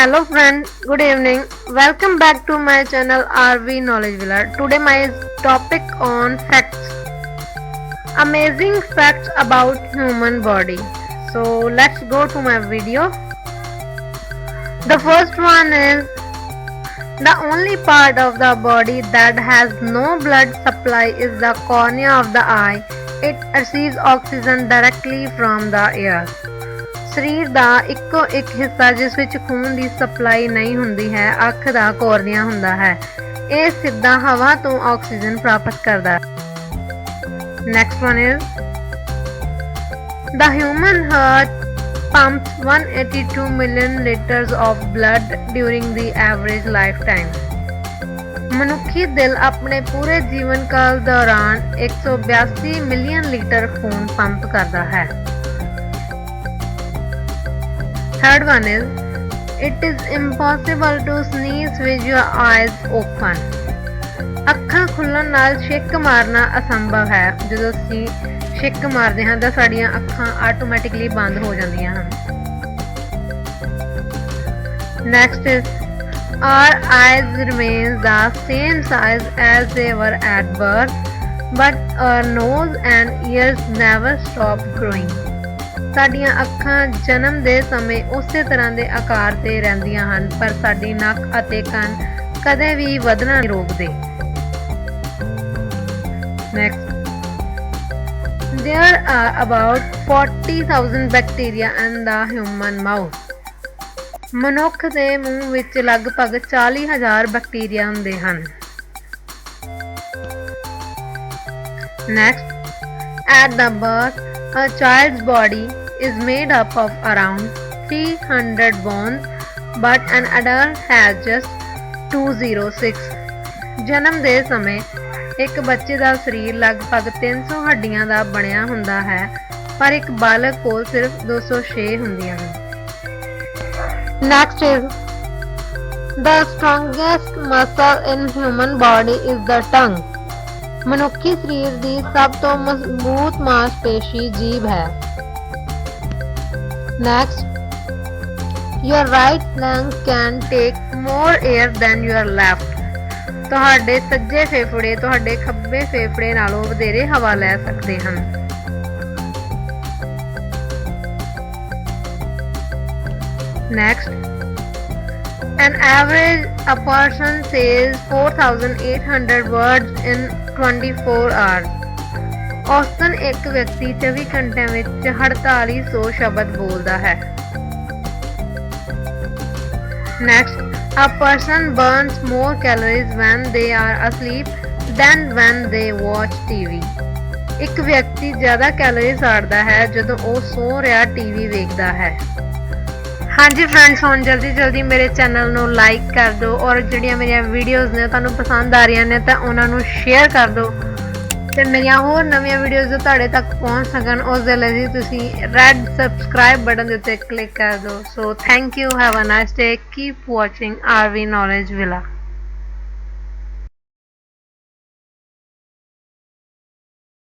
Hello friend, good evening. Welcome back to my channel RV Knowledge Villa. Today my topic on facts. Amazing facts about human body. So let's go to my video. The first one is the only part of the body that has no blood supply is the cornea of the eye. It receives oxygen directly from the air. ਸਰੀਰ ਦਾ ਇੱਕੋ ਇੱਕ ਹਿੱਸਾ ਜਿਸ ਵਿੱਚ ਖੂਨ ਦੀ supply ਨਹੀਂ ਹੁੰਦੀ ਹੈ ਅੱਖ ਦਾ ਕੋਰਨੀਆ ਹੁੰਦਾ ਹੈ। ਇਹ ਸਿੱਧਾ ਹਵਾ ਤੋਂ ਆਕਸੀਜਨ ਪ੍ਰਾਪਤ ਕਰਦਾ ਹੈ। Next one is the human heart pumps 182 million liters of blood during the average lifetime. ਮਨੁੱਖੀ ਦਿਲ ਆਪਣੇ ਪੂਰੇ ਜੀਵਨ ਕਾਲ ਦੌਰਾਨ 182 ਮਿਲੀਅਨ ਲੀਟਰ ਖੂਨ ਪੰਪ ਕਰਦਾ ਹੈ। Third one is, it is impossible to sneeze with your eyes open. ਅੱਖਾਂ ਖੁੱਲਣ ਨਾਲ ਛਿੱਕ ਮਾਰਨਾ ਅਸੰਭਵ ਹੈ। ਜਦੋਂ ਅਸੀਂ ਛਿੱਕ ਮਾਰਦੇ ਹਾਂ ਤਾਂ ਸਾਡੀਆਂ ਅੱਖਾਂ ਆਟੋਮੈਟਿਕਲੀ ਬੰਦ ਹੋ ਜਾਂਦੀਆਂ ਹਨ। Next is, our eyes remain the same size as they were at birth, but our nose and ears never stop growing. ਸਾਡੀਆਂ ਅੱਖਾਂ ਜਨਮ ਦੇ ਸਮੇਂ ਉਸੇ ਤਰ੍ਹਾਂ ਦੇ ਆਕਾਰ ਤੇ ਰਹਿੰਦੀਆਂ ਹਨ ਪਰ ਸਾਡੀ ਨੱਕ ਅਤੇ ਕੰਨ ਕਦੇ ਵੀ ਵਧਣਾ ਨਹੀਂ ਰੋਕਦੇ। Next, there are about 40,000 bacteria in the human mouth. ਮਨੁੱਖ ਦੇ ਮੂੰਹ ਵਿੱਚ ਲਗਭਗ 40,000 ਬੈਕਟੀਰੀਆ ਹੁੰਦੇ ਹਨ। Next, at the birth, a child's body is made up of around 300 bones, but an adult has just 206. ਜਨਮ ਦੇ ਸਮੇਂ ਇੱਕ ਬੱਚੇ ਦਾ ਸਰੀਰ ਲਗਭਗ 300 ਹੱਡੀਆਂ ਦਾ ਬਣਿਆ ਹੁੰਦਾ ਹੈ ਪਰ ਇੱਕ ਬਾਲਗ ਕੋਲ ਸਿਰਫ 206 ਹੁੰਦੀਆਂ ਹਨ। Next is, the strongest muscle in human body is the tongue. ਮਨੁੱਖੀ ਸਰੀਰ ਦੀ ਸਭ ਤੋਂ ਮਜ਼ਬੂਤ ਮਾਸਪੇਸ਼ੀ ਜੀਭ ਹੈ। Next, your right lung can take more air than your left. ਤੁਹਾਡੇ ਸੱਜੇ ਫੇਫੜੇ ਤੁਹਾਡੇ ਖੱਬੇ ਫੇਫੜੇ ਨਾਲੋਂ ਵਧੇਰੇ ਹਵਾ ਲੈ ਸਕਦੇ ਹਨ। Next, an average a person says 4,800 words in 24 hours. ਔਸਤਨ ਇੱਕ ਵਿਅਕਤੀ 24 ਘੰਟਿਆਂ ਵਿੱਚ 4800 ਸ਼ਬਦ ਬੋਲਦਾ ਹੈ। Next, a person burns more calories when they are asleep than when they watch TV. ਇੱਕ ਵਿਅਕਤੀ ਜ਼ਿਆਦਾ ਕੈਲੋਰੀ ਸਾੜਦਾ ਹੈ ਜਦੋਂ ਉਹ ਸੋ ਰਿਹਾ ਟੀਵੀ ਵੇਖਦਾ ਹੈ। ਹਾਂਜੀ ਫਰੈਂਡਸ, ਹੁਣ ਜਲਦੀ ਮੇਰੇ ਚੈਨਲ ਨੂੰ ਲਾਈਕ ਕਰ ਦਿਓ ਔਰ ਜਿਹੜੀਆਂ ਮੇਰੀਆਂ ਵੀਡੀਓਜ਼ ਨੇ ਤੁਹਾਨੂੰ ਪਸੰਦ ਆ ਰਹੀਆਂ ਨੇ ਤਾਂ ਉਹਨਾਂ ਨੂੰ ਸ਼ੇਅਰ ਕਰ ਦਿਓ ਤੇ ਮੇਰੀਆਂ ਹੋਰ ਨਵੀਆਂ ਵੀਡੀਓਜ਼ ਜੋ ਤੁਹਾਡੇ ਤੱਕ ਪਹੁੰਚ ਸਕਣ ਉਸ ਦੇ ਲਈ ਤੁਸੀਂ ਰੈੱਡ ਸਬਸਕ੍ਰਾਈਬ ਬਟਨ ਦੇ ਉੱਤੇ ਕਲਿੱਕ ਕਰ ਦਿਓ। So thank you, have a nice day, keep watching RV Knowledge Villa.